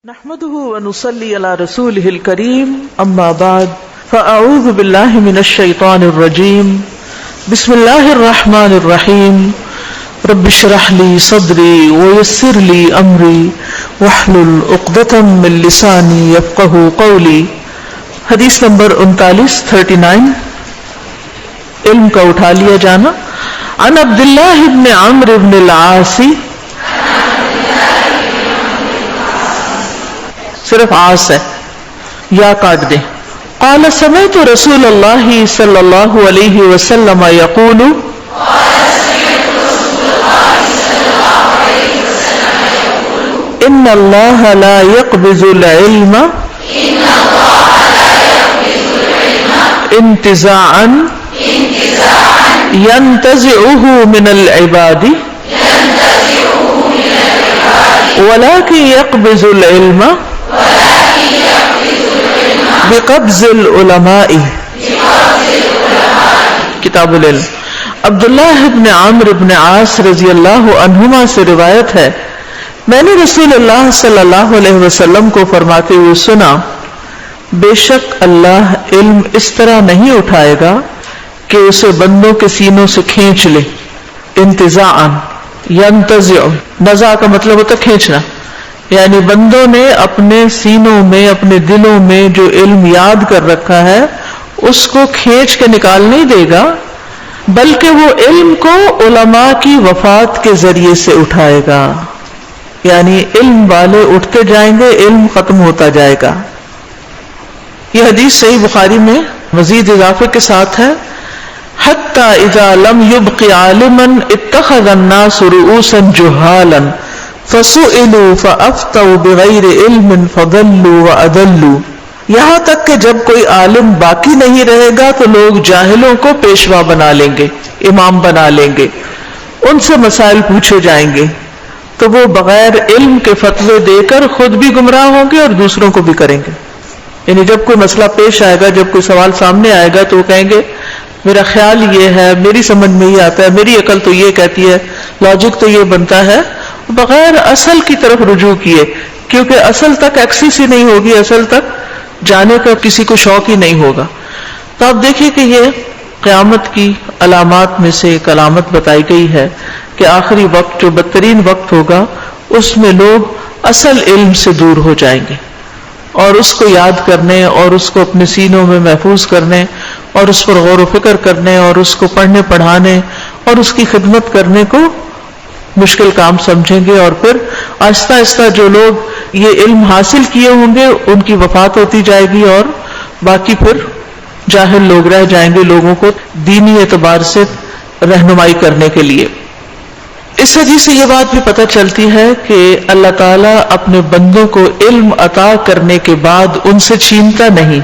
نحمده ونصلي على رسوله الكريم اما بعد فاعوذ بالله من الشيطان الرجيم بسم الله الرحمن الرحيم رب اشرح لي صدري ويسر لي امري واحلل عقدة من لساني يفقهوا قولي. حدیث نمبر 39 علم کا اٹھا لیا جانا. عن عبد الله بن عمرو بن العاص، صرف عاص ہے یا کاٹ دیں. قال سمعت رسول اللہ صلی اللہ علیہ وسلم یقول، ان اللہ لا يقبض العلم انتزاعا ينتزعه من العباد ولكن يقبض العلم بقبض العلماء. کتاب العلم. عبداللہ ابن عمرو بن عاص رضی اللہ عنہما سے روایت ہے، میں نے رسول اللہ صلی اللہ علیہ وسلم کو فرماتے ہوئے سنا، بے شک اللہ علم اس طرح نہیں اٹھائے گا کہ اسے بندوں کے سینوں سے کھینچ لے. انتزاعا ینتزع، نزع کا مطلب ہوتا ہے کھینچنا، یعنی بندوں نے اپنے سینوں میں اپنے دلوں میں جو علم یاد کر رکھا ہے اس کو کھینچ کے نکال نہیں دے گا، بلکہ وہ علم کو علماء کی وفات کے ذریعے سے اٹھائے گا. یعنی علم والے اٹھتے جائیں گے، علم ختم ہوتا جائے گا. یہ حدیث صحیح بخاری میں مزید اضافے کے ساتھ ہے، حتی اذا لم يبق عالما اتخذ الناس رؤوسا جہالا فَسُئِلُوا فَأَفْتَوْا بِغَيْرِ عِلْمٍ فَضَلُّوا وَأَضَلُّوا. یہاں تک کہ جب کوئی عالم باقی نہیں رہے گا تو لوگ جاہلوں کو پیشوا بنا لیں گے، امام بنا لیں گے، ان سے مسائل پوچھے جائیں گے تو وہ بغیر علم کے فتوے دے کر خود بھی گمراہ ہوں گے اور دوسروں کو بھی کریں گے. یعنی جب کوئی مسئلہ پیش آئے گا، جب کوئی سوال سامنے آئے گا تو وہ کہیں گے میرا خیال یہ ہے، میری سمجھ میں یہ آتا ہے، میری عقل تو یہ کہتی ہے، لاجک تو یہ بنتا ہے، بغیر اصل کی طرف رجوع کیے، کیونکہ اصل تک ایکسس ہی نہیں ہوگی، اصل تک جانے کا کسی کو شوق ہی نہیں ہوگا. تو آپ دیکھیے کہ یہ قیامت کی علامات میں سے ایک علامت بتائی گئی ہے کہ آخری وقت جو بدترین وقت ہوگا اس میں لوگ اصل علم سے دور ہو جائیں گے، اور اس کو یاد کرنے اور اس کو اپنے سینوں میں محفوظ کرنے اور اس پر غور و فکر کرنے اور اس کو پڑھنے پڑھانے اور اس کی خدمت کرنے کو مشکل کام سمجھیں گے. اور پھر آہستہ آہستہ جو لوگ یہ علم حاصل کیے ہوں گے ان کی وفات ہوتی جائے گی اور باقی پھر جاہل لوگ رہ جائیں گے لوگوں کو دینی اعتبار سے رہنمائی کرنے کے لیے. اس حدیث سے یہ بات بھی پتہ چلتی ہے کہ اللہ تعالیٰ اپنے بندوں کو علم عطا کرنے کے بعد ان سے چھینتا نہیں،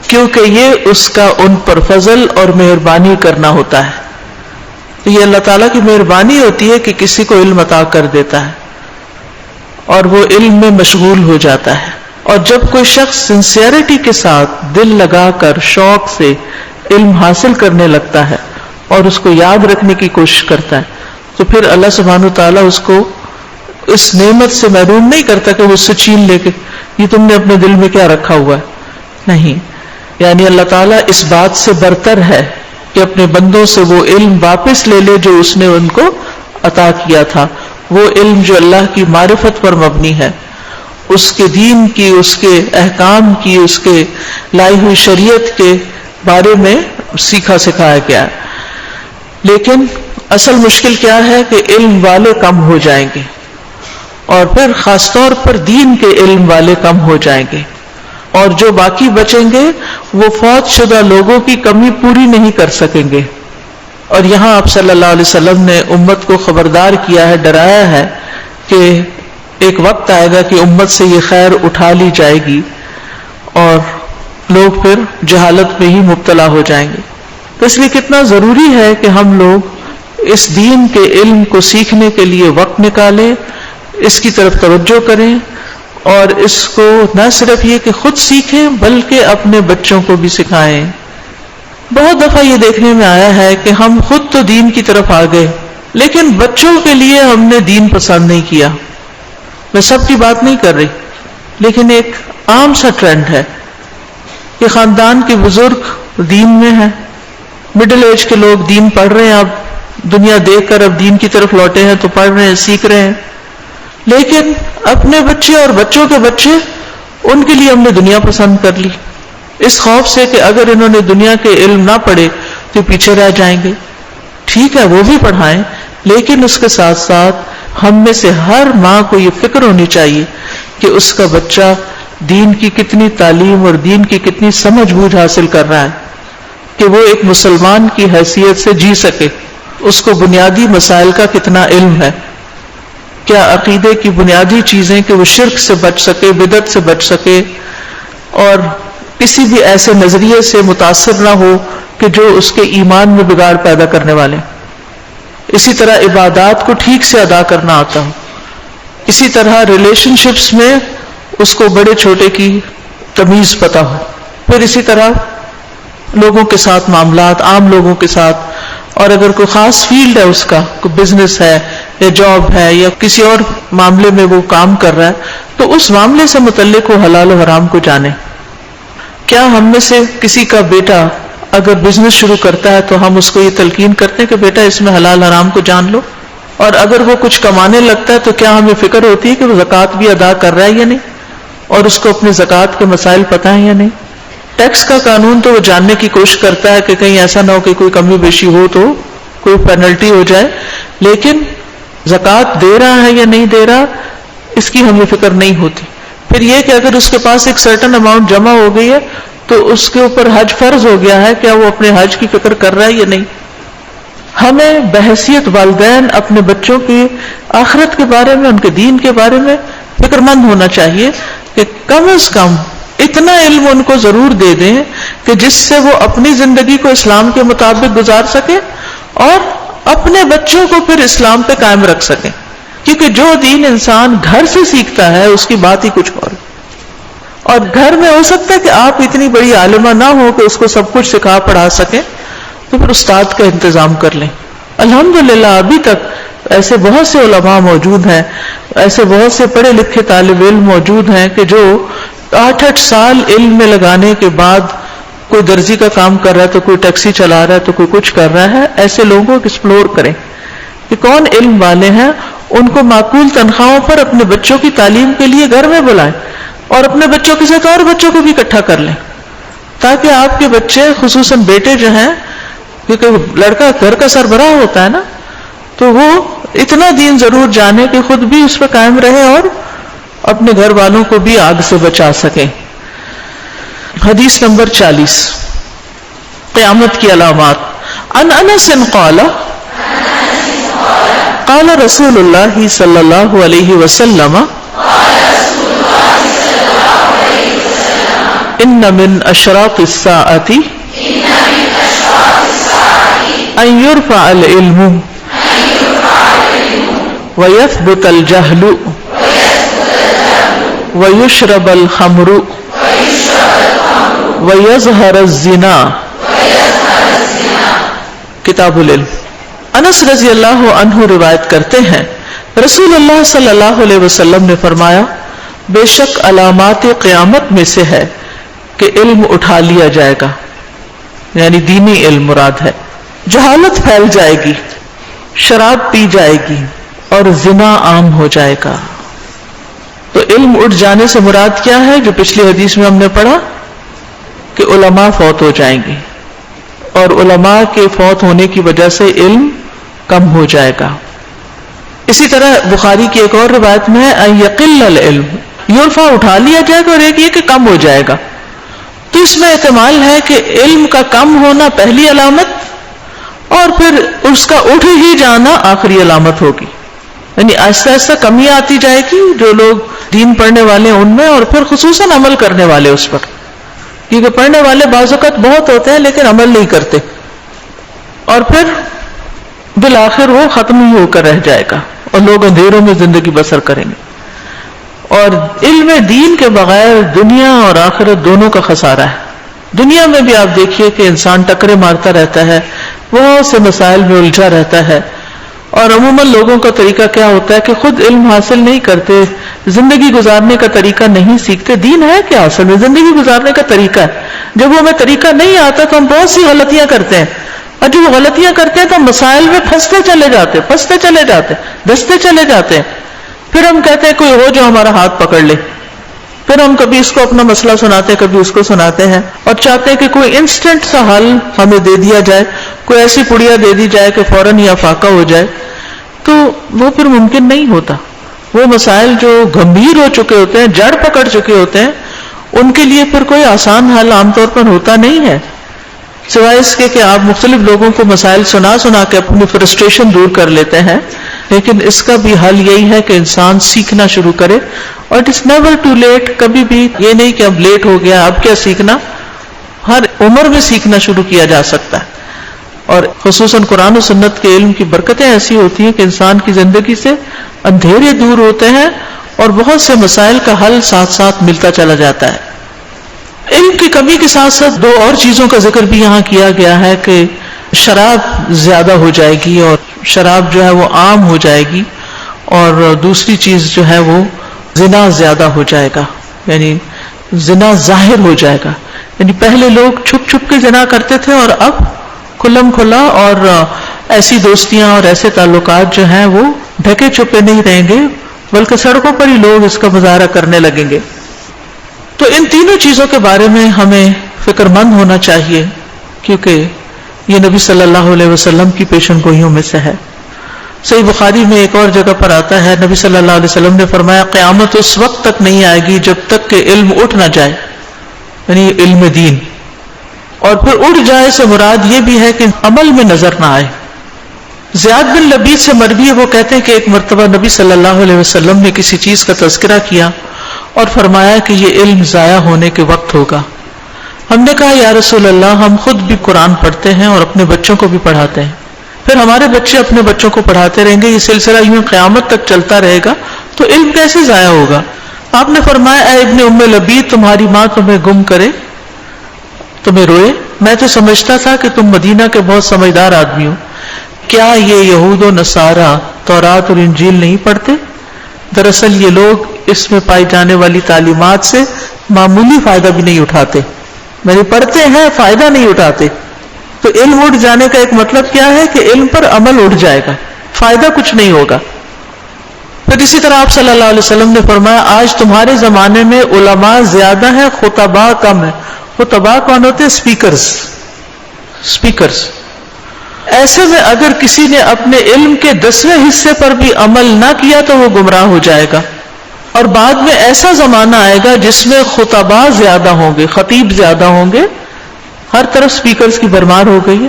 کیونکہ یہ اس کا ان پر فضل اور مہربانی کرنا ہوتا ہے. یہ اللہ تعالیٰ کی مہربانی ہوتی ہے کہ کسی کو علم عطا کر دیتا ہے اور وہ علم میں مشغول ہو جاتا ہے. اور جب کوئی شخص سنسیئرٹی کے ساتھ دل لگا کر شوق سے علم حاصل کرنے لگتا ہے اور اس کو یاد رکھنے کی کوشش کرتا ہے تو پھر اللہ سبحانہ وتعالیٰ اس کو اس نعمت سے محروم نہیں کرتا کہ وہ اس سے چھین لے کے یہ تم نے اپنے دل میں کیا رکھا ہوا ہے. نہیں، یعنی اللہ تعالیٰ اس بات سے برتر ہے کہ اپنے بندوں سے وہ علم واپس لے لے جو اس نے ان کو عطا کیا تھا. وہ علم جو اللہ کی معرفت پر مبنی ہے، اس کے دین کی، اس کے احکام کی، اس کے لائی ہوئی شریعت کے بارے میں سیکھا سکھایا گیا ہے. لیکن اصل مشکل کیا ہے کہ علم والے کم ہو جائیں گے، اور پھر خاص طور پر دین کے علم والے کم ہو جائیں گے، اور جو باقی بچیں گے وہ فوت شدہ لوگوں کی کمی پوری نہیں کر سکیں گے. اور یہاں آپ صلی اللہ علیہ وسلم نے امت کو خبردار کیا ہے، ڈرایا ہے کہ ایک وقت آئے گا کہ امت سے یہ خیر اٹھا لی جائے گی اور لوگ پھر جہالت میں ہی مبتلا ہو جائیں گے. تو اس لیے کتنا ضروری ہے کہ ہم لوگ اس دین کے علم کو سیکھنے کے لیے وقت نکالیں، اس کی طرف توجہ کریں، اور اس کو نہ صرف یہ کہ خود سیکھیں بلکہ اپنے بچوں کو بھی سکھائیں. بہت دفعہ یہ دیکھنے میں آیا ہے کہ ہم خود تو دین کی طرف آ گئے لیکن بچوں کے لیے ہم نے دین پسند نہیں کیا. میں سب کی بات نہیں کر رہی، لیکن ایک عام سا ٹرینڈ ہے کہ خاندان کے بزرگ دین میں ہیں، مڈل ایج کے لوگ دین پڑھ رہے ہیں، اب دنیا دیکھ کر اب دین کی طرف لوٹے ہیں تو پڑھ رہے ہیں، سیکھ رہے ہیں، لیکن اپنے بچے اور بچوں کے بچے ان کے لیے ہم نے دنیا پسند کر لی، اس خوف سے کہ اگر انہوں نے دنیا کے علم نہ پڑھے تو پیچھے رہ جائیں گے۔ ٹھیک ہے وہ بھی پڑھائیں، لیکن اس کے ساتھ ساتھ ہم میں سے ہر ماں کو یہ فکر ہونی چاہیے کہ اس کا بچہ دین کی کتنی تعلیم اور دین کی کتنی سمجھ بوجھ حاصل کر رہا ہے کہ وہ ایک مسلمان کی حیثیت سے جی سکے، اس کو بنیادی مسائل کا کتنا علم ہے، کیا عقیدے کی بنیادی چیزیں کہ وہ شرک سے بچ سکے، بدعت سے بچ سکے، اور کسی بھی ایسے نظریے سے متاثر نہ ہو کہ جو اس کے ایمان میں بگاڑ پیدا کرنے والے۔ اسی طرح عبادات کو ٹھیک سے ادا کرنا آتا ہو، اسی طرح ریلیشن شپس میں اس کو بڑے چھوٹے کی تمیز پتہ ہو، پھر اسی طرح لوگوں کے ساتھ معاملات، عام لوگوں کے ساتھ، اور اگر کوئی خاص فیلڈ ہے اس کا، کوئی بزنس ہے یا جاب ہے یا کسی اور معاملے میں وہ کام کر رہا ہے تو اس معاملے سے متعلق وہ حلال و حرام کو جانے۔ کیا ہم میں سے کسی کا بیٹا اگر بزنس شروع کرتا ہے تو ہم اس کو یہ تلقین کرتے ہیں کہ بیٹا اس میں حلال حرام کو جان لو، اور اگر وہ کچھ کمانے لگتا ہے تو کیا ہمیں فکر ہوتی ہے کہ وہ زکوٰۃ بھی ادا کر رہا ہے یا نہیں، اور اس کو اپنے زکوٰۃ کے مسائل پتہ ہیں یا نہیں؟ ٹیکس کا قانون تو وہ جاننے کی کوشش کرتا ہے کہ کہیں ایسا نہ ہو کہ کوئی کمی بیشی ہو تو کوئی پینلٹی ہو جائے، لیکن زکوٰۃ دے رہا ہے یا نہیں دے رہا اس کی ہمیں فکر نہیں ہوتی۔ پھر یہ کہ اگر اس کے پاس ایک سرٹن اماؤنٹ جمع ہو گئی ہے تو اس کے اوپر حج فرض ہو گیا ہے، کیا وہ اپنے حج کی فکر کر رہا ہے یا نہیں؟ ہمیں بحیثیت والدین اپنے بچوں کی آخرت کے بارے میں، ان کے دین کے بارے میں فکر مند ہونا چاہیے کہ کم از کم اتنا علم ان کو ضرور دے دیں کہ جس سے وہ اپنی زندگی کو اسلام کے مطابق گزار سکے اور اپنے بچوں کو پھر اسلام پہ قائم رکھ سکیں، کیونکہ جو دین انسان گھر سے سیکھتا ہے اس کی بات ہی کچھ اور گھر میں ہو سکتا ہے کہ آپ اتنی بڑی عالمہ نہ ہو کہ اس کو سب کچھ سکھا پڑھا سکیں، تو پھر استاد کا انتظام کر لیں۔ الحمدللہ ابھی تک ایسے بہت سے علماء موجود ہیں، ایسے بہت سے پڑھے لکھے طالب علم موجود ہیں کہ جو 8 سال علم میں لگانے کے بعد کوئی درزی کا کام کر رہا ہے تو کوئی ٹیکسی چلا رہا ہے تو کوئی کچھ کر رہا ہے۔ ایسے لوگوں کو ایکسپلور کریں کہ کون علم والے ہیں، ان کو معقول تنخواہوں پر اپنے بچوں کی تعلیم کے لیے گھر میں بلائیں اور اپنے بچوں کے ساتھ اور بچوں کو بھی اکٹھا کر لیں، تاکہ آپ کے بچے خصوصاً بیٹے جو ہیں، کیونکہ لڑکا گھر کا سربراہ ہوتا ہے نا، تو وہ اتنا دین ضرور جانے کہ خود بھی اس پہ قائم رہے اور اپنے گھر والوں کو بھی آگ سے بچا سکیں۔ حدیث نمبر 40، قیامت کی علامات۔ عن انس قال قال رسول اللہ صلی اللہ علیہ وسلم ان من اشراط الساعۃ ان يرفع العلم ويثبت الجهل ويشرب الخمر ويظهر الزنا۔ کتاب العلم۔ انس رضی اللہ عنہ روایت کرتے ہیں رسول اللہ صلی اللہ علیہ وسلم نے فرمایا، بے شک علامات قیامت میں سے ہے کہ علم اٹھا لیا جائے گا، یعنی دینی علم مراد ہے، جہالت پھیل جائے گی، شراب پی جائے گی اور زنا عام ہو جائے گا۔ تو علم اٹھ جانے سے مراد کیا ہے؟ جو پچھلی حدیث میں ہم نے پڑھا کہ علماء فوت ہو جائیں گے اور علماء کے فوت ہونے کی وجہ سے علم کم ہو جائے گا۔ اسی طرح بخاری کی ایک اور روایت میں ہے ان یقل العلم، یرفع اٹھا لیا جائے گا، اور ایک یہ کہ کم ہو جائے گا۔ تو اس میں احتمال ہے کہ علم کا کم ہونا پہلی علامت اور پھر اس کا اٹھ ہی جانا آخری علامت ہوگی، یعنی آہستہ آہستہ کمی آتی جائے گی جو لوگ دین پڑھنے والے ان میں، اور پھر خصوصاً عمل کرنے والے اس پر، کیونکہ پڑھنے والے بعض اوقات بہت ہوتے ہیں لیکن عمل نہیں کرتے، اور پھر بالآخر وہ ختم ہی ہو کر رہ جائے گا اور لوگ اندھیروں میں زندگی بسر کریں گے۔ اور علم دین کے بغیر دنیا اور آخرت دونوں کا خسارہ ہے۔ دنیا میں بھی آپ دیکھیے کہ انسان ٹکرے مارتا رہتا ہے، بہت سے مسائل میں الجھا رہتا ہے، اور عموماً لوگوں کا طریقہ کیا ہوتا ہے کہ خود علم حاصل نہیں کرتے، زندگی گزارنے کا طریقہ نہیں سیکھتے. دین ہے کیا اصل میں؟ زندگی گزارنے کا طریقہ ہے. جب وہ ہمیں طریقہ نہیں آتا تو ہم بہت سی غلطیاں کرتے ہیں، اور جب وہ غلطیاں کرتے ہیں تو ہم مسائل میں پھنستے چلے جاتے، دھستے چلے جاتے ہیں. پھر ہم کہتے ہیں کوئی ہو جو ہمارا ہاتھ پکڑ لے. پھر ہم کبھی اس کو اپنا مسئلہ سناتے ہیں، کبھی اس کو سناتے ہیں، اور چاہتے ہیں کہ کوئی انسٹنٹ سا حل ہمیں دے دیا جائے، کوئی ایسی پڑیا دے دی جائے کہ فوراً ہی افاقہ ہو جائے. تو وہ پھر ممکن نہیں ہوتا. وہ مسائل جو گمبھیر ہو چکے ہوتے ہیں، جڑ پکڑ چکے ہوتے ہیں، ان کے لیے پھر کوئی آسان حل عام طور پر ہوتا نہیں ہے، سوائے اس کے کہ آپ مختلف لوگوں کو مسائل سنا کے اپنی فرسٹریشن دور کر لیتے ہیں. لیکن اس کا بھی حل یہی ہے کہ انسان سیکھنا شروع کرے. اور اٹس نیور ٹو لیٹ. کبھی بھی یہ نہیں کہ اب لیٹ ہو گیا اب کیا سیکھنا. ہر عمر میں سیکھنا شروع کیا جا سکتا ہے. اور خصوصاً قرآن و سنت کے علم کی برکتیں ایسی ہوتی ہیں کہ انسان کی زندگی سے اندھیرے دور ہوتے ہیں اور بہت سے مسائل کا حل ساتھ ساتھ ملتا چلا جاتا ہے. علم کی کمی کے ساتھ ساتھ دو اور چیزوں کا ذکر بھی یہاں کیا گیا ہے کہ شراب زیادہ ہو جائے گی اور شراب جو ہے وہ عام ہو جائے گی، اور دوسری چیز جو ہے وہ زنا زیادہ ہو جائے گا، یعنی زنا ظاہر ہو جائے گا. یعنی پہلے لوگ چھپ چھپ کے زنا کرتے تھے اور اب کھلم کھلا، اور ایسی دوستیاں اور ایسے تعلقات جو ہیں وہ ڈھکے چھپے نہیں رہیں گے، بلکہ سڑکوں پر ہی لوگ اس کا مظاہرہ کرنے لگیں گے. تو ان تینوں چیزوں کے بارے میں ہمیں فکر مند ہونا چاہیے، کیونکہ یہ نبی صلی اللہ علیہ وسلم کی پیشن گوئیوں میں سے ہے. صحیح بخاری میں ایک اور جگہ پر آتا ہے، نبی صلی اللہ علیہ وسلم نے فرمایا قیامت اس وقت تک نہیں آئے گی جب تک کہ علم اٹھ نہ جائے، یعنی علم دین. اور پھر اٹھ جائے سے مراد یہ بھی ہے کہ عمل میں نظر نہ آئے. زیاد بن لبید سے مروی ہے، وہ کہتے ہیں کہ ایک مرتبہ نبی صلی اللہ علیہ وسلم نے کسی چیز کا تذکرہ کیا اور فرمایا کہ یہ علم ضائع ہونے کے وقت ہوگا. ہم نے کہا یا رسول اللہ، ہم خود بھی قرآن پڑھتے ہیں اور اپنے بچوں کو بھی پڑھاتے ہیں، پھر ہمارے بچے اپنے بچوں کو پڑھاتے رہیں گے، یہ سلسلہ یوں قیامت تک چلتا رہے گا، تو علم کیسے ضائع ہوگا؟ آپ نے فرمایا اے ابن ام لبید، تمہاری ماں تمہیں گم کرے، تمہیں روئے، میں تو سمجھتا تھا کہ تم مدینہ کے بہت سمجھدار آدمی ہو. کیا یہ یہود و نصارہ تورات اور انجیل نہیں پڑھتے؟ دراصل یہ لوگ اس میں پائی جانے والی تعلیمات سے معمولی فائدہ بھی نہیں اٹھاتے. میں پڑھتے ہیں، فائدہ نہیں اٹھاتے. تو علم اٹھ جانے کا ایک مطلب کیا ہے کہ علم پر عمل اٹھ جائے گا، فائدہ کچھ نہیں ہوگا. پھر اسی طرح آپ صلی اللہ علیہ وسلم نے فرمایا آج تمہارے زمانے میں علماء زیادہ ہیں، خطباء کم ہیں. خطباء کون ہوتے ہیں؟ اسپیکرز. ایسے میں اگر کسی نے اپنے علم کے 10ویں حصے پر بھی عمل نہ کیا تو وہ گمراہ ہو جائے گا. اور بعد میں ایسا زمانہ آئے گا جس میں خطباء زیادہ ہوں گے، خطیب زیادہ ہوں گے، ہر طرف اسپیکرز کی بھرمار ہو گئی ہے،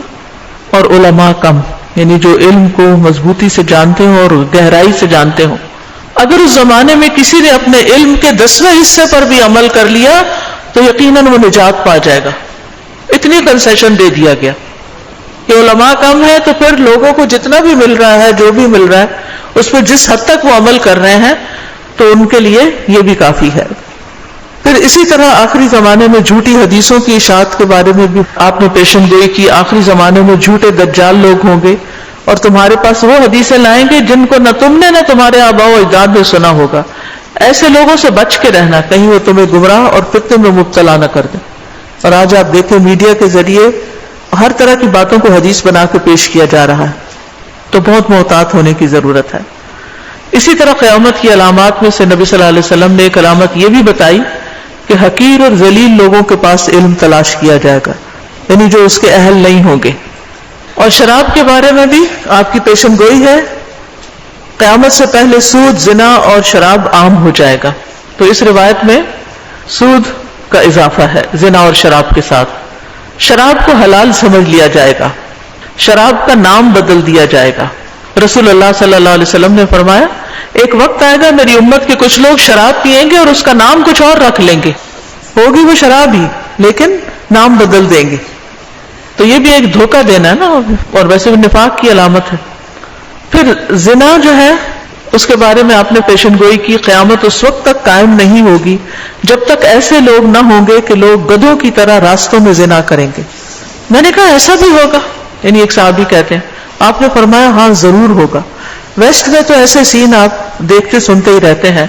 اور علماء کم، یعنی جو علم کو مضبوطی سے جانتے ہوں اور گہرائی سے جانتے ہوں. اگر اس زمانے میں کسی نے اپنے علم کے 10ویں حصے پر بھی عمل کر لیا تو یقیناً وہ نجات پا جائے گا. اتنی کنسیشن دے دیا گیا کہ علماء کم ہے تو پھر لوگوں کو جتنا بھی مل رہا ہے، جو بھی مل رہا ہے، اس پہ جس حد تک وہ عمل کر رہے ہیں تو ان کے لیے یہ بھی کافی ہے. پھر اسی طرح آخری زمانے میں جھوٹی حدیثوں کی اشاعت کے بارے میں بھی آپ نے پیشن گوئی کی. آخری زمانے میں جھوٹے دجال لوگ ہوں گے اور تمہارے پاس وہ حدیثیں لائیں گے جن کو نہ تم نے نہ تمہارے آباء و اجداد نے سنا ہوگا. ایسے لوگوں سے بچ کے رہنا، کہیں وہ تمہیں گمراہ اور فتنے میں مبتلا نہ کر دیں. اور آج آپ دیکھیں میڈیا کے ذریعے ہر طرح کی باتوں کو حدیث بنا کے پیش کیا جا رہا ہے، تو بہت محتاط ہونے کی ضرورت ہے. اسی طرح قیامت کی علامات میں سے نبی صلی اللہ علیہ وسلم نے ایک علامت یہ بھی بتائی کہ حقیر اور ذلیل لوگوں کے پاس علم تلاش کیا جائے گا، یعنی جو اس کے اہل نہیں ہوں گے. اور شراب کے بارے میں بھی آپ کی پیشن گوئی ہے، قیامت سے پہلے سود، زنا اور شراب عام ہو جائے گا. تو اس روایت میں سود کا اضافہ ہے زنا اور شراب کے ساتھ. شراب کو حلال سمجھ لیا جائے گا، شراب کا نام بدل دیا جائے گا. رسول اللہ صلی اللہ علیہ وسلم نے فرمایا ایک وقت آئے گا میری امت کے کچھ لوگ شراب پیئیں گے اور اس کا نام کچھ اور رکھ لیں گے، ہوگی وہ شراب ہی لیکن نام بدل دیں گے. تو یہ بھی ایک دھوکہ دینا ہے نا، اور ویسے بھی نفاق کی علامت ہے. پھر زنا جو ہے اس کے بارے میں آپ نے پیشن گوئی کی قیامت اس وقت تک قائم نہیں ہوگی جب تک ایسے لوگ نہ ہوں گے کہ لوگ گدھوں کی طرح راستوں میں زنا کریں گے. میں نے کہا ایسا بھی ہوگا؟ یعنی ایک صحابی کہتے ہیں آپ نے فرمایا ہاں ضرور ہوگا. ویسٹ میں تو ایسے سین آپ دیکھتے سنتے ہی رہتے ہیں،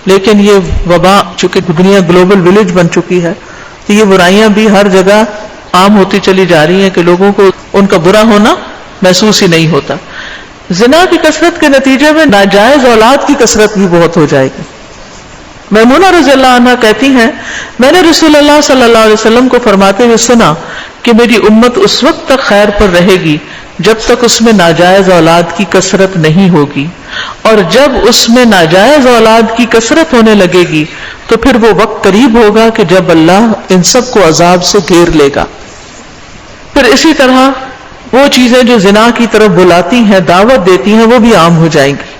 لیکن یہ وبا چونکہ دنیا گلوبل ولیج بن چکی ہے تو یہ برائیاں بھی ہر جگہ عام ہوتی چلی جا رہی ہیں کہ لوگوں کو ان کا برا ہونا محسوس ہی نہیں ہوتا. زنا کی کثرت کے نتیجے میں ناجائز اولاد کی کثرت بھی بہت ہو جائے گی. میمونہ رضی اللہ عنہا کہتی ہیں میں نے رسول اللہ صلی اللہ علیہ وسلم کو فرماتے ہوئے سنا کہ میری امت اس وقت تک خیر پر رہے گی جب تک اس میں ناجائز اولاد کی کثرت نہیں ہوگی، اور جب اس میں ناجائز اولاد کی کثرت ہونے لگے گی تو پھر وہ وقت قریب ہوگا کہ جب اللہ ان سب کو عذاب سے گھیر لے گا. پھر اسی طرح وہ چیزیں جو زنا کی طرف بلاتی ہیں، دعوت دیتی ہیں، وہ بھی عام ہو جائیں گی،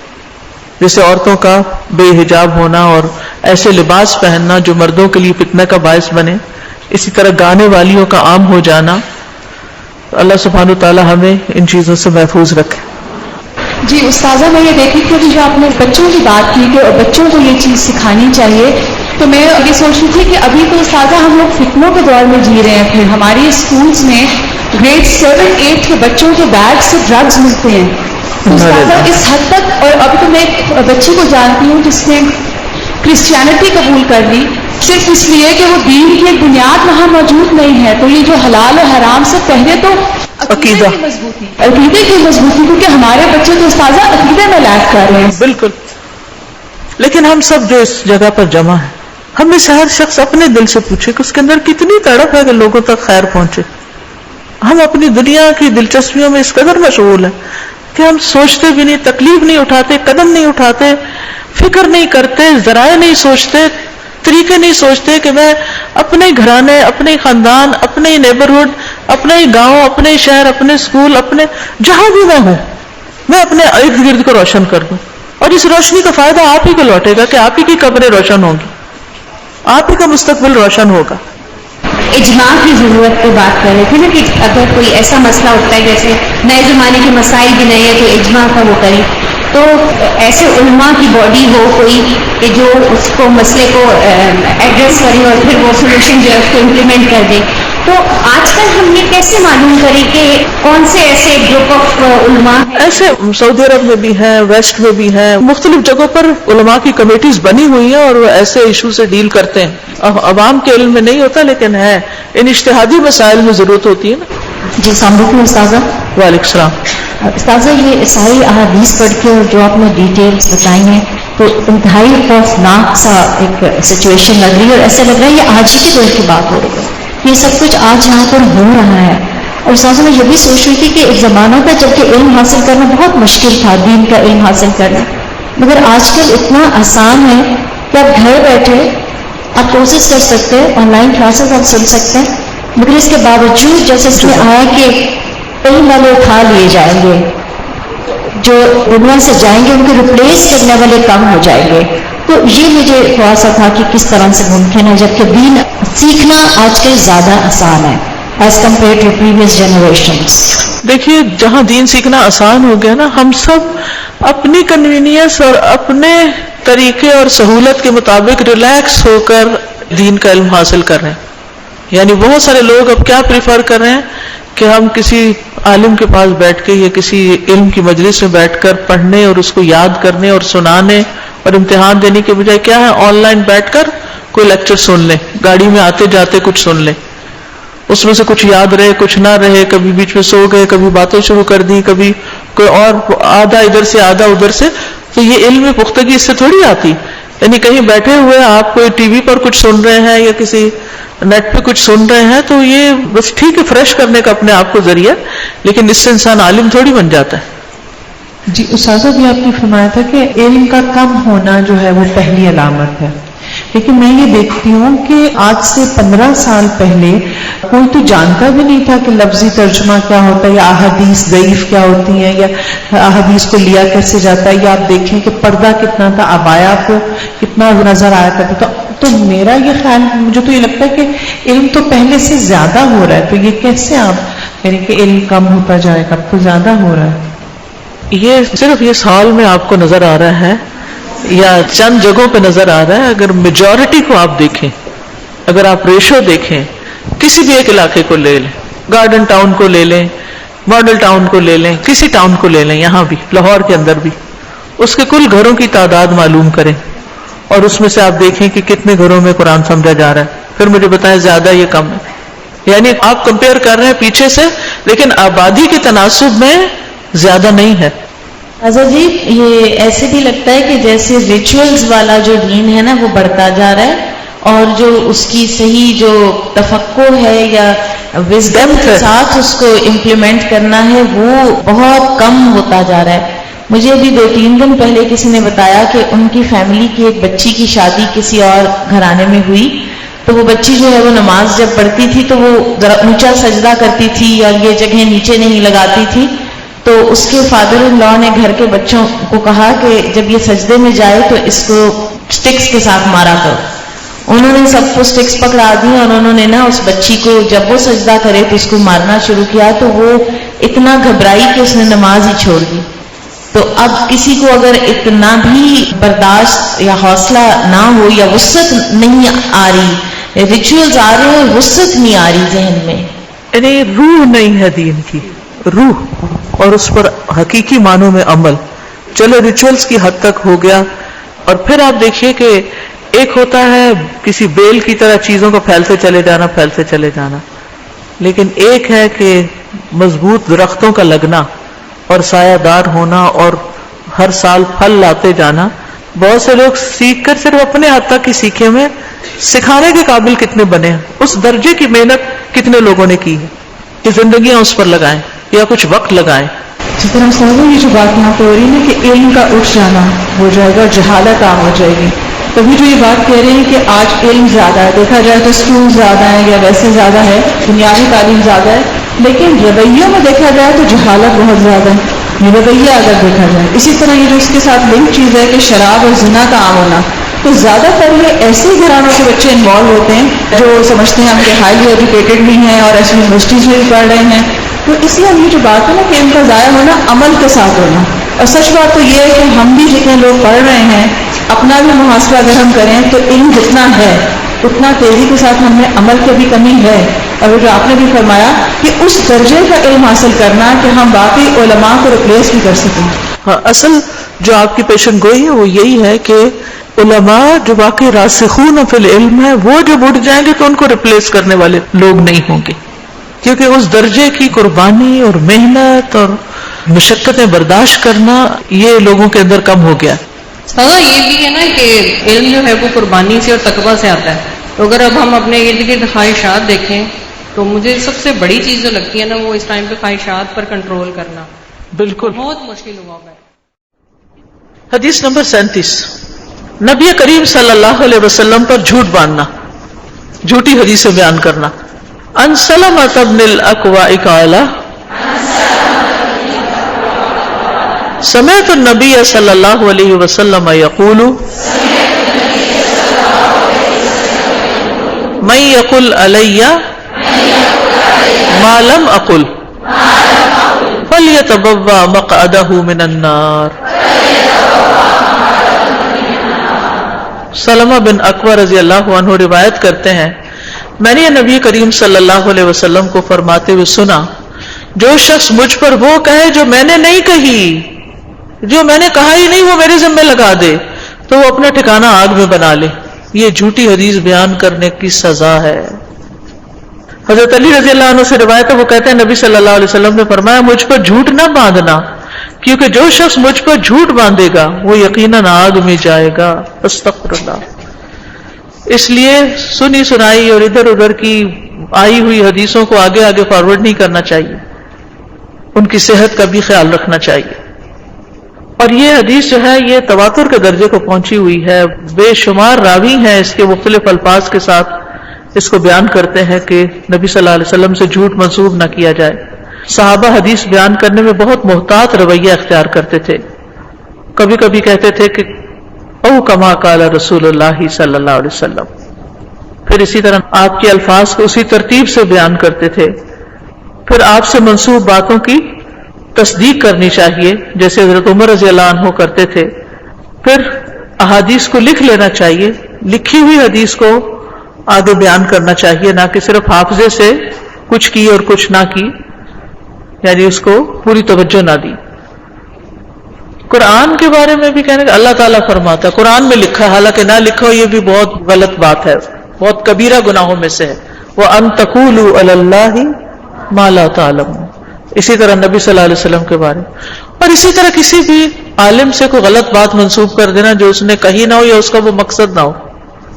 جیسے عورتوں کا بے حجاب ہونا اور ایسے لباس پہننا جو مردوں کے لیے فتنہ کا باعث بنے. اسی طرح گانے والیوں کا عام ہو جانا. اللہ سبحانہ تعالی ہمیں ان چیزوں سے محفوظ رکھے. جی استاذہ، میں یہ دیکھی تھی کہ جو آپ نے بچوں کی بات کی کہ بچوں کو یہ چیز سکھانی چاہیے، تو میں یہ سوچ رہی تھی کہ ابھی تو استاذہ ہم لوگ فتنوں کے دور میں جی رہے ہیں. پھر ہماری اسکولس میں گریڈ 7-8 کے بچوں کے بیگ سے ڈرگز ملتے ہیں. استاذہ اس حد تک، اور ابھی تو میں ایک بچی کو جانتی ہوں جس نے کرسچینٹی قبول کر لی صرف اس لیے کہ وہ دین کی ایک بنیاد وہاں موجود نہیں ہے. تو یہ جو حلال و حرام سے پہلے تو عقیدے کی مضبوطی، کیونکہ ہمارے بچے تو استاذہ عقیدے میں لیک کر رہے ہیں. بالکل. لیکن ہم سب جو اس جگہ پر جمع ہیں، ہم میں سے ہر شخص اپنے دل سے پوچھے کہ اس کے اندر کتنی تڑپ ہے کہ لوگوں تک خیر پہنچے. ہم اپنی دنیا کی دلچسپیوں میں اس قدر مشغول ہیں کہ ہم سوچتے بھی نہیں، تکلیف نہیں اٹھاتے، قدم نہیں اٹھاتے، فکر نہیں کرتے، ذرائع نہیں سوچتے، طریقے نہیں سوچتے کہ میں اپنے گھرانے، اپنے خاندان، اپنے نیبرہڈ، اپنے گاؤں، اپنے شہر، اپنے اسکول، اپنے جہاں بھی میں ہوں، میں اپنے ارد گرد کو روشن کر دوں. اور اس روشنی کا فائدہ آپ ہی کو لوٹے گا کہ آپ ہی کی قبریں روشن ہوں گی، آپ ہی کا مستقبل روشن ہوگا. اجماع کی ضرورت پہ بات کر رہے تھے نا کہ اگر کوئی ایسا مسئلہ ہوتا ہے جیسے نئے زمانے کے مسائل بھی نہیں ہے تو اجماع کا وہ کریں، تو ایسے علماء کی باڈی ہو کوئی کہ جو اس کو مسئلے کو ایڈریس کرے اور پھر وہ سولوشن جو ہے اس کو امپلیمنٹ کر دے. تو آج کل ہم یہ کیسے معلوم کریں کہ کون سے ایسے گروپ آف علماء ہیں؟ ایسے سعودی عرب میں بھی ہیں، ویسٹ میں بھی ہیں، مختلف جگہوں پر علماء کی کمیٹیز بنی ہوئی ہیں اور وہ ایسے ایشو سے ڈیل کرتے ہیں. عوام کے علم میں نہیں ہوتا لیکن ہے، ان اجتہادی مسائل میں ضرورت ہوتی ہے نا. جی السلام علیکم استاذہ. وعلیکم السلام. استاذہ یہ ساری احادیث پڑھ کے اور جو آپ نے ڈیٹیلز بتائی ہیں تو انتہائی خوفناک سا ایک سچویشن لگ رہی ہے، اور ایسا لگ رہا ہے یہ آج ہی کے دور کی بات ہو رہی ہے، یہ سب کچھ آج یہاں پر ہو رہا ہے. اور استاذہ میں یہ بھی سوچ رہی تھی کہ ایک زمانہ تھا جب کہ علم حاصل کرنا بہت مشکل تھا، دین کا علم حاصل کرنا، مگر آج کل اتنا آسان ہے کہ آپ گھر بیٹھے آپ کورسز کر سکتے ہیں، آن لائن کلاسز آپ سن سکتے ہیں. مگر اس کے باوجود جیسے اس میں آیا کہ علم والے اٹھا لیے جائیں گے، جو دنیا سے جائیں گے ان کو ریپلیس کرنے والے کم ہو جائیں گے. تو یہ مجھے تھوڑا سا تھا کہ کس طرح سے ممکن ہے جبکہ دین سیکھنا آج کل زیادہ آسان ہے as compare to previous generations. دیکھیے جہاں دین سیکھنا آسان ہو گیا نا، ہم سب اپنی کنوینئنس اور اپنے طریقے اور سہولت کے مطابق ریلیکس ہو کر دین کا علم حاصل کر رہے ہیں. یعنی بہت سارے لوگ اب کیا پریفر کر رہے ہیں کہ ہم کسی عالم کے پاس بیٹھ کے یا کسی علم کی مجلس میں بیٹھ کر پڑھنے اور اس کو یاد کرنے اور سنانے اور امتحان دینے کے بجائے کیا ہے آن لائن بیٹھ کر کوئی لیکچر سن لیں، گاڑی میں آتے جاتے کچھ سن لیں، اس میں سے کچھ یاد رہے کچھ نہ رہے، کبھی بیچ میں سو گئے، کبھی باتیں شروع کر دی، کبھی کوئی اور آدھا ادھر سے آدھا ادھر سے. تو یہ علم میں پختگی اس سے تھوڑی آتی. یعنی کہیں بیٹھے ہوئے آپ کوئی ٹی وی پر کچھ سن رہے ہیں یا کسی نیٹ پہ کچھ سن رہے ہیں تو یہ بس ٹھیک ہے فریش کرنے کا اپنے آپ کو ذریعہ، لیکن اس سے انسان عالم تھوڑی بن جاتا ہے. جی استاذہ بھی آپ نے فرمایا تھا کہ علم کا کم ہونا جو ہے وہ پہلی علامت ہے، لیکن میں یہ دیکھتی ہوں کہ آج سے 15 سال پہلے کوئی تو جانتا بھی نہیں تھا کہ لفظی ترجمہ کیا ہوتا ہے یا احادیث ضعیف کیا ہوتی ہیں یا احادیث کو لیا کیسے جاتا ہے، یا آپ دیکھیں کہ پردہ کتنا تھا، عبایا کو کتنا نظر آیا کرتا تھا. تو میرا یہ خیال، مجھے تو یہ لگتا ہے کہ علم تو پہلے سے زیادہ ہو رہا ہے، تو یہ کیسے آپ یعنی کہ علم کم ہوتا جائے گا، اب تو زیادہ ہو رہا ہے. یہ صرف اس حال میں آپ کو نظر آ رہا ہے یا چند جگہوں پہ نظر آ رہا ہے؟ اگر میجورٹی کو آپ دیکھیں، اگر آپ ریشو دیکھیں، کسی بھی ایک علاقے کو لے لیں، گارڈن ٹاؤن کو لے لیں ماڈل ٹاؤن کو لے لیں، کسی ٹاؤن کو لے لیں، یہاں بھی لاہور کے اندر بھی اس کے کل گھروں کی تعداد معلوم کریں اور اس میں سے آپ دیکھیں کہ کتنے گھروں میں قرآن سمجھا جا رہا ہے، پھر مجھے بتائیں زیادہ یہ کم ہے. یعنی آپ کمپیئر کر رہے ہیں پیچھے سے، لیکن آبادی کے تناسب میں زیادہ نہیں ہے. حضرت جی یہ ایسے بھی لگتا ہے کہ جیسے ریچولز والا جو دین ہے نا وہ بڑھتا جا رہا ہے، اور جو اس کی صحیح جو تفقع ہے یا وزڈم کے ساتھ اس کو امپلیمنٹ کرنا ہے وہ بہت کم ہوتا جا رہا ہے. مجھے ابھی 2-3 دن پہلے کسی نے بتایا کہ ان کی فیملی کی ایک بچی کی شادی کسی اور گھرانے میں ہوئی، تو وہ بچی جو ہے وہ نماز جب پڑھتی تھی تو وہ ذرا اونچا سجدہ کرتی تھی اور یہ جگہ نیچے نہیں لگاتی تھی. تو اس کے فادر ان لا نے گھر کے بچوں کو کہا کہ جب یہ سجدے میں جائے تو اس کو سٹکس کے ساتھ مارا کرو. انہوں نے سب کو سٹکس پکڑا دی اور انہوں نے نا اس بچی کو جب وہ سجدہ کرے تو اس کو مارنا شروع کیا، تو وہ اتنا گھبرائی کہ اس نے نماز ہی چھوڑ دی. تو اب کسی کو اگر اتنا بھی برداشت یا حوصلہ نہ ہو یا وسعت نہیں آ رہی، ریچولز آ رہے ہیں، وسعت نہیں آ رہی ذہن میں، یعنی روح نہیں ہے دین کی، روح اور اس پر حقیقی معنوں میں عمل. چلو ریچولز کی حد تک ہو گیا، اور پھر آپ دیکھیے کہ ایک ہوتا ہے کسی بیل کی طرح چیزوں کو پھیلتے چلے جانا، لیکن ایک ہے کہ مضبوط درختوں کا لگنا اور سایہ دار ہونا اور ہر سال پھل لاتے جانا. بہت سے لوگ سیکھ کر صرف اپنے حد تک ہی سیکھے میں، سکھانے کے قابل کتنے بنے ہیں، اس درجے کی محنت کتنے لوگوں نے کی ہے کہ زندگیاں اس پر لگائیں یا کچھ وقت لگائیں. جس طرح سمجھو یہ جو بات یہاں پہ ہو رہی ہے کہ علم کا اٹھ جانا ہو جائے گا، جہالت عام ہو جائے گی. تبھی جو یہ بات کہہ رہے ہیں کہ آج علم زیادہ ہے، دیکھا جائے تو اسکول زیادہ ہے یا ویسے زیادہ ہے، بنیادی تعلیم زیادہ ہے، لیکن رویوں میں دیکھا جائے تو جہالت بہت زیادہ ہے. یہ رویہ اگر دیکھا جائے، اسی طرح یہ جو اس کے ساتھ لنک چیز ہے کہ شراب اور زنا کا عام ہونا، تو زیادہ تر یہ ایسے گھرانوں کے بچے انوالو ہوتے ہیں جو سمجھتے ہیں ہم کہ ہائیلی ایجوکیٹڈ بھی ہیں اور ایسی یونیورسٹیز میں بھی پڑھ رہے ہیں. تو اس لیے یہ جو بات ہے نا کہ ان کا ضائع ہونا عمل کے ساتھ ہونا. اور سچ بات تو یہ ہے کہ ہم بھی جتنے لوگ پڑھ رہے ہیں، اپنا بھی محاسبہ اگر ہم کریں تو علم جتنا ہے اتنا تیزی کے ساتھ ہم میں عمل کی بھی کمی ہے. اور جو آپ نے بھی فرمایا کہ اس درجے کا علم حاصل کرنا کہ ہم باقی علماء کو ریپلیس بھی کر سکیں. ہاں، اصل جو آپ کی پیشن گوئی ہے وہ یہی ہے کہ علماء جو باقی راسخون فی العلم ہے وہ جب اٹھ جائیں گے تو ان کو ریپلیس کرنے والے لوگ نہیں ہوں گے، کیونکہ اس درجے کی قربانی اور محنت اور مشقتیں برداشت کرنا یہ لوگوں کے اندر کم ہو گیا. سزا یہ بھی ہے نا کہ علم جو ہے وہ قربانی سے اور تقویٰ سے آتا ہے. تو اگر اب ہم اپنے ارد گرد خواہشات دیکھیں تو مجھے سب سے بڑی چیز جو لگتی ہے نا وہ اس ٹائم پہ خواہشات پر کنٹرول کرنا بالکل بہت مشکل ہوا ہے. حدیث نمبر 37، نبی کریم صلی اللہ علیہ وسلم پر جھوٹ باندھنا، جھوٹی حدیثیں بیان کرنا. ان سلمۃ بن الاکوع قال سمعت النبی صلی اللہ علیہ وسلم یقول من یقل علی ما لم اقل فلیتبوأ مقعدہ من النار. سلمہ بن اکوع رضی اللہ عنہ روایت کرتے ہیں، میں نے نبی کریم صلی اللہ علیہ وسلم کو فرماتے ہوئے سنا، جو شخص مجھ پر وہ کہے جو میں نے نہیں کہی، جو میں نے کہا ہی نہیں وہ میرے ذمہ لگا دے، تو وہ اپنا ٹھکانہ آگ میں بنا لے. یہ جھوٹی حدیث بیان کرنے کی سزا ہے. حضرت علی رضی اللہ عنہ سے روایت ہے، وہ کہتے ہیں نبی صلی اللہ علیہ وسلم نے فرمایا مجھ پر جھوٹ نہ باندھنا، کیونکہ جو شخص مجھ پر جھوٹ باندھے گا وہ یقیناً آگ میں جائے گا. استغفر اللہ. اس لیے سنی سنائی اور ادھر ادھر کی آئی ہوئی حدیثوں کو آگے آگے فارورڈ نہیں کرنا چاہیے، ان کی صحت کا بھی خیال رکھنا چاہیے. اور یہ حدیث جو ہے یہ تواتر کے درجے کو پہنچی ہوئی ہے، بے شمار راوی ہیں اس کے مختلف الفاظ کے ساتھ اس کو بیان کرتے ہیں کہ نبی صلی اللہ علیہ وسلم سے جھوٹ منسوب نہ کیا جائے. صحابہ حدیث بیان کرنے میں بہت محتاط رویہ اختیار کرتے تھے. کبھی کبھی کہتے تھے کہ او کما قال رسول اللہ صلی اللہ علیہ وسلم، پھر اسی طرح آپ کے الفاظ کو اسی ترتیب سے بیان کرتے تھے. پھر آپ سے منسوب باتوں کی تصدیق کرنی چاہیے جیسے حضرت عمر رضی اللہ عنہ کرتے تھے. پھر احادیث کو لکھ لینا چاہیے، لکھی ہوئی حدیث کو آگے بیان کرنا چاہیے، نہ کہ صرف حافظے سے کچھ کی اور کچھ نہ کی. یعنی اس کو پوری توجہ نہ دی. قرآن کے بارے میں بھی کہنے کہ اللہ تعالیٰ فرماتا ہے، قرآن میں لکھا ہے، حالانکہ نہ لکھا ہو یہ بھی بہت غلط بات ہے، بہت کبیرہ گناہوں میں سے ہے. وَأَن تَقُولُوا عَلَى اللَّهِ مَا لَا تَعْلَمُونَ. اسی طرح نبی صلی اللہ علیہ وسلم کے بارے میں، اور اسی طرح کسی بھی عالم سے کوئی غلط بات منسوب کر دینا جو اس نے کہی نہ ہو یا اس کا وہ مقصد نہ ہو،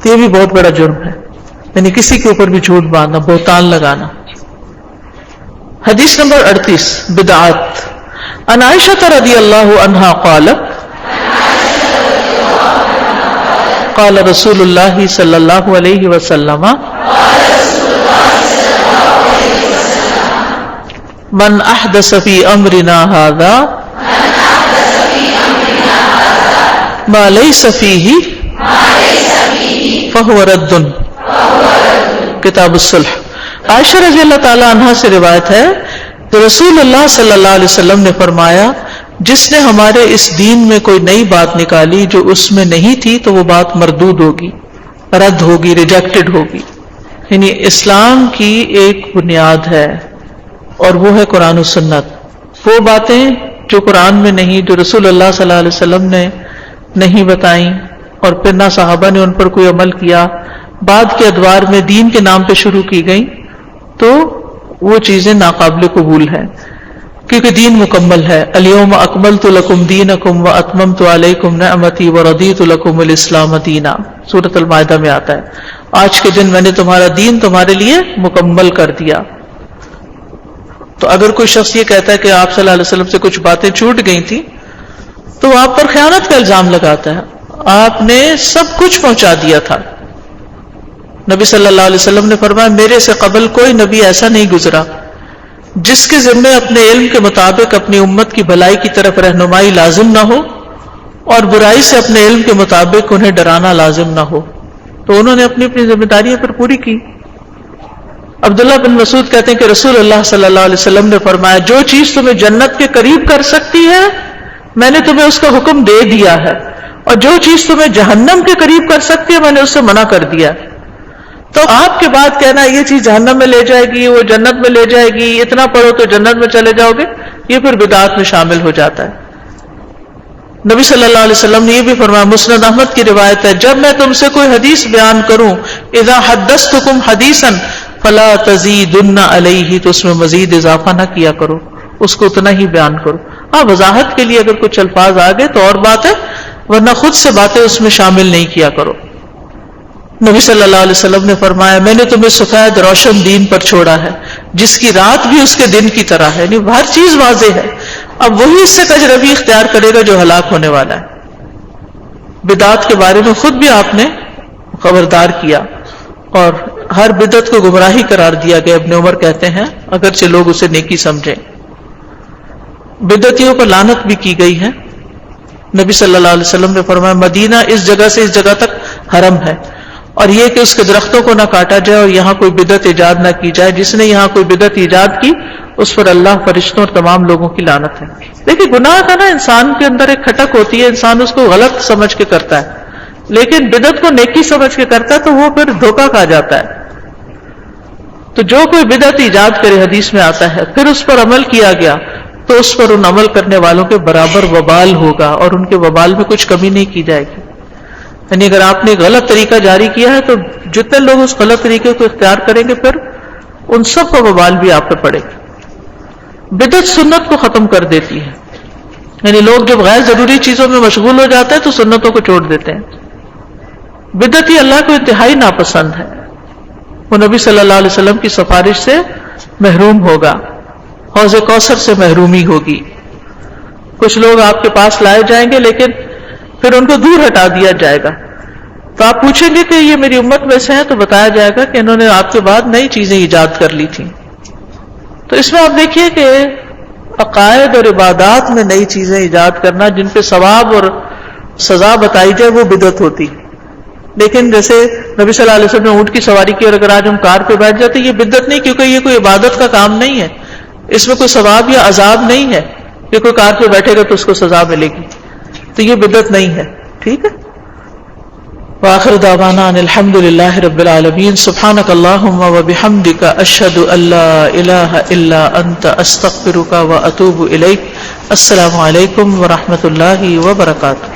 تو یہ بھی بہت بڑا جرم ہے. یعنی کسی کے اوپر بھی جھوٹ باندھنا، بہتان لگانا. حدیث نمبر 38 بدعات. عن عائشہ رضی اللہ عنہا قالت قال رسول اللہ صلی اللہ علیہ وسلم من احدث فی امرنا ھذا ما لیس فیہ فہو رد. کتاب الصلح. عائشہ رضی اللہ تعالی عنہا سے روایت ہے کہ رسول اللہ صلی اللہ علیہ وسلم نے فرمایا، جس نے ہمارے اس دین میں کوئی نئی بات نکالی جو اس میں نہیں تھی تو وہ بات مردود ہوگی، رد ہوگی، ریجیکٹڈ ہوگی. یعنی اسلام کی ایک بنیاد ہے اور وہ ہے قرآن و سنت. وہ باتیں جو قرآن میں نہیں، جو رسول اللہ صلی اللہ علیہ وسلم نے نہیں بتائیں اور پھر نہ صحابہ نے ان پر کوئی عمل کیا، بعد کے ادوار میں دین کے نام پہ شروع کی گئیں، تو وہ چیزیں ناقابل قبول ہیں، کیونکہ دین مکمل ہے. الیوم اکملت لکم دینکم واتممت علیکم نعمتی ورضیت لکم الاسلام دینا. سورۃ المائدہ میں آتا ہے، آج کے دن میں نے تمہارا دین تمہارے لیے مکمل کر دیا. تو اگر کوئی شخص یہ کہتا ہے کہ آپ صلی اللہ علیہ وسلم سے کچھ باتیں چھوٹ گئی تھی تو وہ آپ پر خیانت کا الزام لگاتا ہے. آپ نے سب کچھ پہنچا دیا تھا. نبی صلی اللہ علیہ وسلم نے فرمایا، میرے سے قبل کوئی نبی ایسا نہیں گزرا جس کے ذمے اپنے علم کے مطابق اپنی امت کی بھلائی کی طرف رہنمائی لازم نہ ہو اور برائی سے اپنے علم کے مطابق انہیں ڈرانا لازم نہ ہو. تو انہوں نے اپنی اپنی ذمہ داریاں پھر پوری کی. عبداللہ بن مسعود کہتے ہیں کہ رسول اللہ صلی اللہ علیہ وسلم نے فرمایا، جو چیز تمہیں جنت کے قریب کر سکتی ہے میں نے تمہیں اس کا حکم دے دیا ہے، اور جو چیز تمہیں جہنم کے قریب کر سکتی ہے میں نے اس سے منع کر دیا. تو آپ کے بعد کہنا یہ چیز جہنم میں لے جائے گی، وہ جنت میں لے جائے گی، اتنا پڑھو تو جنت میں چلے جاؤ گے، یہ پھر بدعات میں شامل ہو جاتا ہے. نبی صلی اللہ علیہ وسلم نے یہ بھی فرمایا، مسند احمد کی روایت ہے، جب میں تم سے کوئی حدیث بیان کروں، اذا حدثتکم حدیثا فلا تزیدن علیہ، تو اس میں مزید اضافہ نہ کیا کرو، اس کو اتنا ہی بیان کرو. ہاں وضاحت کے لیے اگر کچھ الفاظ آ گئے تو اور بات ہے، ورنہ خود سے باتیں اس میں شامل نہیں کیا کرو. نبی صلی اللہ علیہ وسلم نے فرمایا، میں نے تمہیں سفید روشن دین پر چھوڑا ہے جس کی رات بھی اس کے دن کی طرح ہے. یعنی ہر چیز واضح ہے. اب وہی اس سے تجربی اختیار کرے گا جو ہلاک ہونے والا ہے. بدعات کے بارے میں خود بھی آپ نے خبردار کیا اور ہر بدعت کو گمراہی قرار دیا گیا. ابن عمر کہتے ہیں اگرچہ لوگ اسے نیکی سمجھیں. بدعتیوں پر لعنت بھی کی گئی ہے. نبی صلی اللہ علیہ وسلم نے فرمایا، مدینہ اس جگہ سے اس جگہ تک حرم ہے، اور یہ کہ اس کے درختوں کو نہ کاٹا جائے اور یہاں کوئی بدعت ایجاد نہ کی جائے. جس نے یہاں کوئی بدعت ایجاد کی اس پر اللہ، فرشتوں اور تمام لوگوں کی لعنت ہے. دیکھیں گناہ کا نا انسان کے اندر ایک کھٹک ہوتی ہے، انسان اس کو غلط سمجھ کے کرتا ہے، لیکن بدعت کو نیکی سمجھ کے کرتا ہے تو وہ پھر دھوکہ کھا جاتا ہے. تو جو کوئی بدعت ایجاد کرے، حدیث میں آتا ہے، پھر اس پر عمل کیا گیا تو اس پر ان عمل کرنے والوں کے برابر وبال ہوگا اور ان کے وبال میں کچھ کمی نہیں کی جائے گی. یعنی اگر آپ نے غلط طریقہ جاری کیا ہے تو جتنے لوگ اس غلط طریقے کو اختیار کریں گے پھر ان سب کا وبال بھی آپ پہ پڑے گا. بدعت سنت کو ختم کر دیتی ہے. یعنی لوگ جب غیر ضروری چیزوں میں مشغول ہو جاتے ہیں تو سنتوں کو چھوڑ دیتے ہیں. بدعتی اللہ کو انتہائی ناپسند ہے. وہ نبی صلی اللہ علیہ وسلم کی سفارش سے محروم ہوگا، حوض کوثر سے محرومی ہوگی. کچھ لوگ آپ کے پاس لائے جائیں گے لیکن پھر ان کو دور ہٹا دیا جائے گا. تو آپ پوچھیں گے کہ یہ میری امت میں سے ہیں، تو بتایا جائے گا کہ انہوں نے آپ کے بعد نئی چیزیں ایجاد کر لی تھیں. تو اس میں آپ دیکھیے کہ عقائد اور عبادات میں نئی چیزیں ایجاد کرنا جن پہ ثواب اور سزا بتائی جائے وہ بدعت ہوتی. لیکن جیسے نبی صلی اللہ علیہ وسلم نے اونٹ کی سواری کی اور اگر آج ہم کار پہ بیٹھ جاتے یہ بدعت نہیں، کیونکہ یہ کوئی عبادت کا کام نہیں ہے، اس میں کوئی ثواب یا عذاب نہیں ہے کہ کوئی کار پہ بیٹھے گا تو اس کو سزا ملے گی، تو یہ بدعت نہیں ہے. ٹھیک ہے. وآخر دعوانا ان الحمد للہ رب العالمین. سبحانک اللہم وبحمدک اشہد ان لا الہ الا انت استغفرک واتوب الیک. السلام علیکم ورحمۃ اللہ وبرکاتہ.